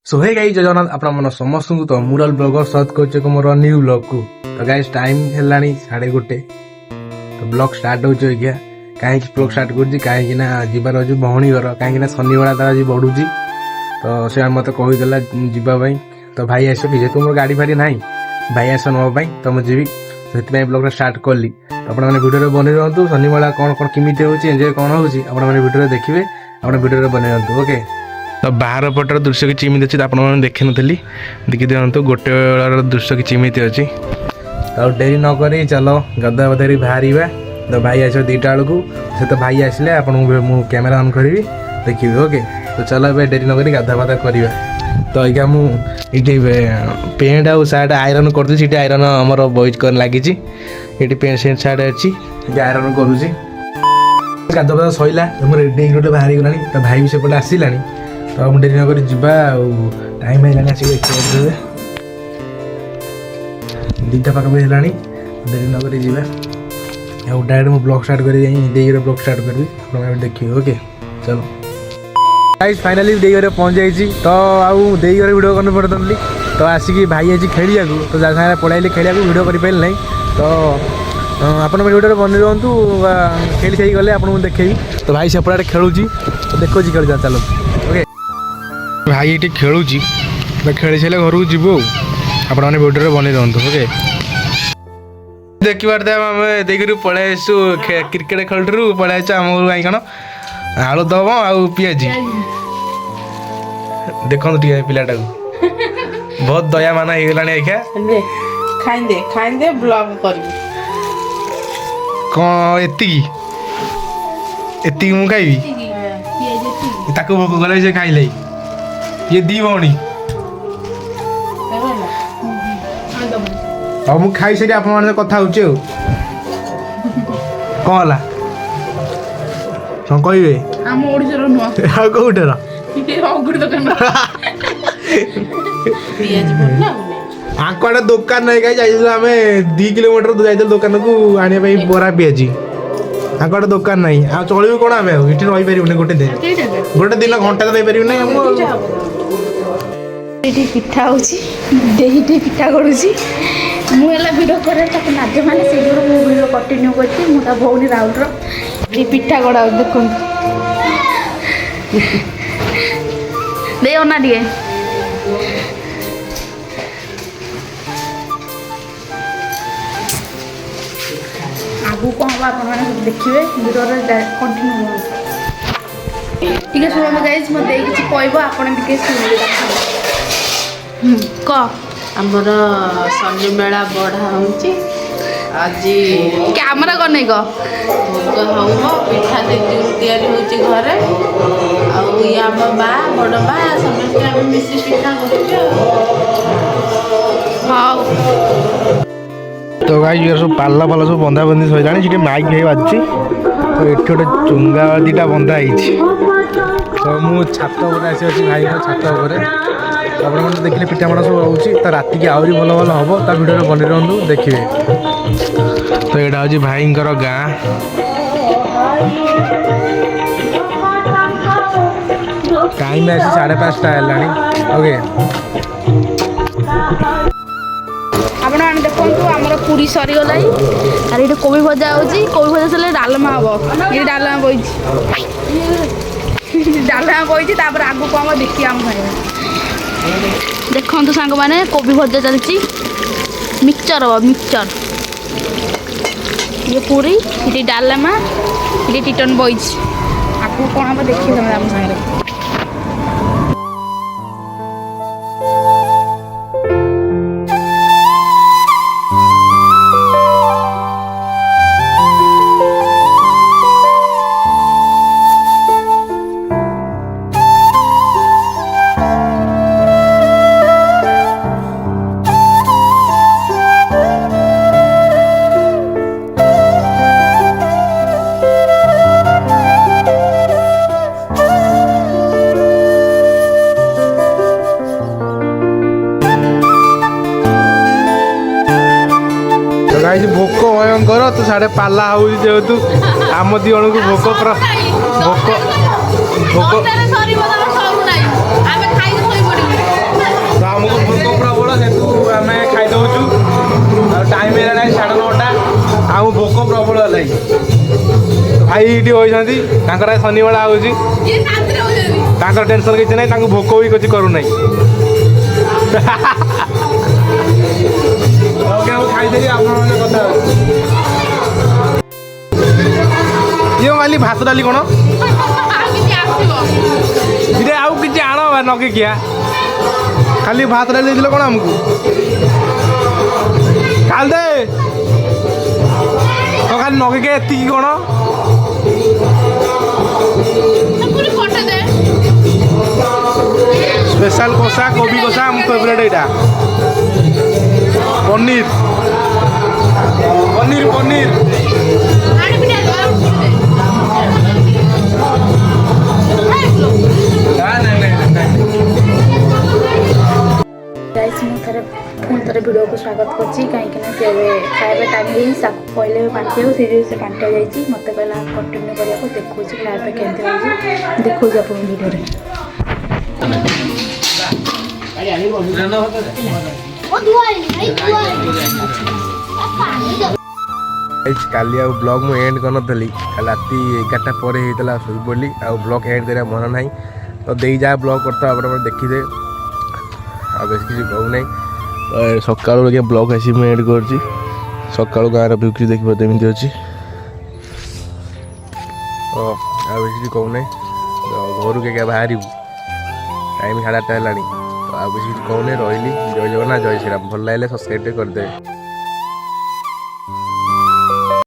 सो hey guys जय जगन्नाथ आपण मन समस्त को तो मुरल ब्लॉगर स्वागत करछे को मोर न्यू ब्लॉग को। तो गाइस टाइम हेलानी 1:30 तो ब्लॉग स्टार्ट हो गया कहीं ब्लॉग स्टार्ट कर कहीं जीवार अच्छे भौणी घर कहीं शनिवार तार आज बढ़ुची तो से मत कहीदेला जावाई तो भाई आस जेहतु मोर गाड़ी फाड़ी ना भाई आस नापी तो मुझे जी से ब्लॉग स्टार्ट कली तो आप भिडियो बन रुँ शनिवार कौन कौन केमी एंजय कौन होडियो देखिए आप भिडियो बन रुँ ओके। तो बाहर पटर दृश्य कि चिमित अच्छी आप देखी नी देखी दिखाँ गोटे बेलार दृश्य कि चिमित अच्छी तो डेरी नक चलो गदा बदारी बाहर तो भाई आस 2टा बेलू से तो भाई आसले आप कैमेरा ऑन करी देखिए ओके। तो चलो ए डेरी नक गाधा बाधा करवा तो अगर मुझे पेंट आउ सार्ट आयरन करी आयरन आमर बॉयज कर लगी ये पेंट सेंट सार्ट अच्छी आयरन करुँची गाधा बाधा सैला रेडी गोटे बाहरी गला तो भाई भी सेपटे आसला तो मुझे डेरी नक जा टाइम है आसिक 2टा पाख है डेरी नक जा डायरेक्ट मुझे ब्लॉग स्टार्ट कर ब्लॉग स्टार्ट करी देखिए ओके। चलो गाइस फाइनाली देईघर पहुँच जाइए तो आउ देईघर वीडियो करने पड़ती तो आसिक भाई आज खेलिया तो जहाँ पढ़ाई खेलिया वीडियो कर नहीं तो आपन वीडियो बन रुँ खेली सारी गले आपको देखेबी तो भाई सेपटे खेलुची तो देखो खेल चलो ओके। भाई ये खेलुची तो खेली सारे घर को जीव आप वीडियो बन रुँ ओके। देखिए आम देखिए पलि आसु क्रिकेट खेलू पलि आस आम घर कहीं कौन आलू दम आउ पियाजी देखो पिलाटा को बहुत दया मान हो खाइंदे ब्लॉग कर कौन एति मु खाइबी ताको भोक गले से खाइले ये दी भौणी अब मुझे खाई सारी आप कथा हो कौन है कहे आम ओडिशार नुह कौटर आंकड़ा दुकान नहीं कहीं आम 2 किलोमीटर जाइए दुकान को आने बरा पियाजी आंकड़ा दुकान नहीं आ चलू कौन आम ये रही पारे गोटे दिन घंटा तो पारे पिठा होती पिठा करुँची मुझे भिड करे नाचे मैंने से भिड कंटिन्यू कर भौणी राउंड पिठा गड़ा देखो दे ना टे आगू कौन हम आप देखिए भिडियो कंटिन्यू ठीक है शुणु गाइज मत किसी कह आपड़े कह आमर शनि मेला बढ़ा होची आज कैमरा कर नहीं को भोग हम पिठा तैयारी होची घरे आम बा बड़ बा समस्त आम मिसी पिठा हाँ तो गाइस ये सब पाला पाला सब बंधा बंधी सैलानी माइक है बाजी तो ये गोटे चुंगा 2टा बंधा है तो मुझे छात पर आसी भाई छात पर आप देखिए पिठापणा सब रोचे तो राति की आहरी भल भल हम ता भिडियो बन रुँ देखिए। तो यहाँ हूँ भाई गाँ टाइम आसी 5:30 है ओके। आपण देखो आमर पूरी सरीगला और ये कोबी भजा होबी भजा सर डालमा हम ये डालमा बही डालमा बही आगू को आम देखिए आम खाई देखो सांग मैंने कोबी भजा चलती मिक्सचर हम मिक्सचर ये पूरी ये डालमा ये टिटन बॉइज आपको कौन हम देखिए आम सागर भोक भयंकर तो साढ़े पाला जेहेतु आम दी जन को भोक पूरा भोक भोक ଲାଗି ଭାଇ ଏଇଠି ହୋଇଛନ୍ତି ତାଙ୍କର ଆଜି ଶନିବାର ହେଉଛି ତାଙ୍କର ଟେନସନ୍ କିଛି ନାହିଁ ତାଙ୍କୁ ଭୋକ ବି କିଛି କରୁନାହିଁ ଓକେ ମୁଁ ଖାଇଦେବି ଆପଣଙ୍କ କଥା ଇଏ ମାଲି ଭାତ ଡାଲି କ'ଣ ଏଇଟା ଆଉ କିଛି ଆଣ ନଗେଇକିଆ ଖାଲି ଭାତ ଡାଲି ଦେଇଥିଲ କ'ଣ ଆମକୁ ଖାଲି ଦେ ଖାଲି ନଗେଇକିଆ ଏତିକି କ'ଣ ସ୍ପେଶାଲ କଷା କୋବି କଷା ଆମ ଫେଭରେଟ୍ ଏଇଟା ପନିର ପନିର ପନିର गाइस ମୁଁ ଥରେ ପୁଣି ଥରେ ଭିଡ଼ିଓକୁ ସ୍ୱାଗତ କରୁଛି କାହିଁକିନା ସେ ଏବେ ଖାଇବା ଟାଇମ୍ ହେଇ ତାକୁ କହିଲେ ବାଣ୍ଟିବାକୁ ସେ ଯେଉଁ ସେ ବାଣ୍ଟିଆ ଯାଇଛି ମୋତେ କହିଲା କଣ୍ଟିନ୍ୟୁ କରିବାକୁ ଦେଖାଉଛି ଖାଇବା କେମିତି ହେଉଛି ଦେଖାଉଛି ଆପଣଙ୍କ ଭିଡ଼ିଓରେ କାଲି ଆଉ ବ୍ଲଗ୍ ମୁଁ ଏଣ୍ଡ କରିନଥିଲି କାଲି ରାତି 11ଟା ପରେ ହେଇଥିଲା ଶୋଇପଡ଼ିଲି ଆଉ ବ୍ଲଗ୍ ଏଣ୍ଡ କରିବା ମନ ନାହିଁ ତ ଦେଇ ଯାହା ବ୍ଲଗ୍ କରିଥାଉ ଆପଣ ଦେଖିଦେ ଆଉ ବେଶୀ କିଛି କହୁନାହିଁ ସକାଳୁ ଆଜ୍ଞା ବ୍ଲଗ୍ ଆସି ମୁଁ ଏଣ୍ଡ କରୁଛି ସକାଳୁ ଗାଁର ବିକ୍ରି ଦେଖିବ ଏମିତି ଅଛି ଆଉ ବେଶୀ କିଛି କହୁନାହିଁ ଘରକୁ ଆଜ୍ଞା ବାହାରିବୁ ଟାଇମ୍ 8:30 ହେଲାଣି ଆଉ ବେଶୀ କିଛି କହୁନାହିଁ ରହିଲି ଜୟ ଜଗନ୍ନାଥ ଜୟ ଶ୍ରୀରାମ ଭଲ ଲାଗିଲେ ସବସ୍କ୍ରାଇବ୍ କରିଦେବେ।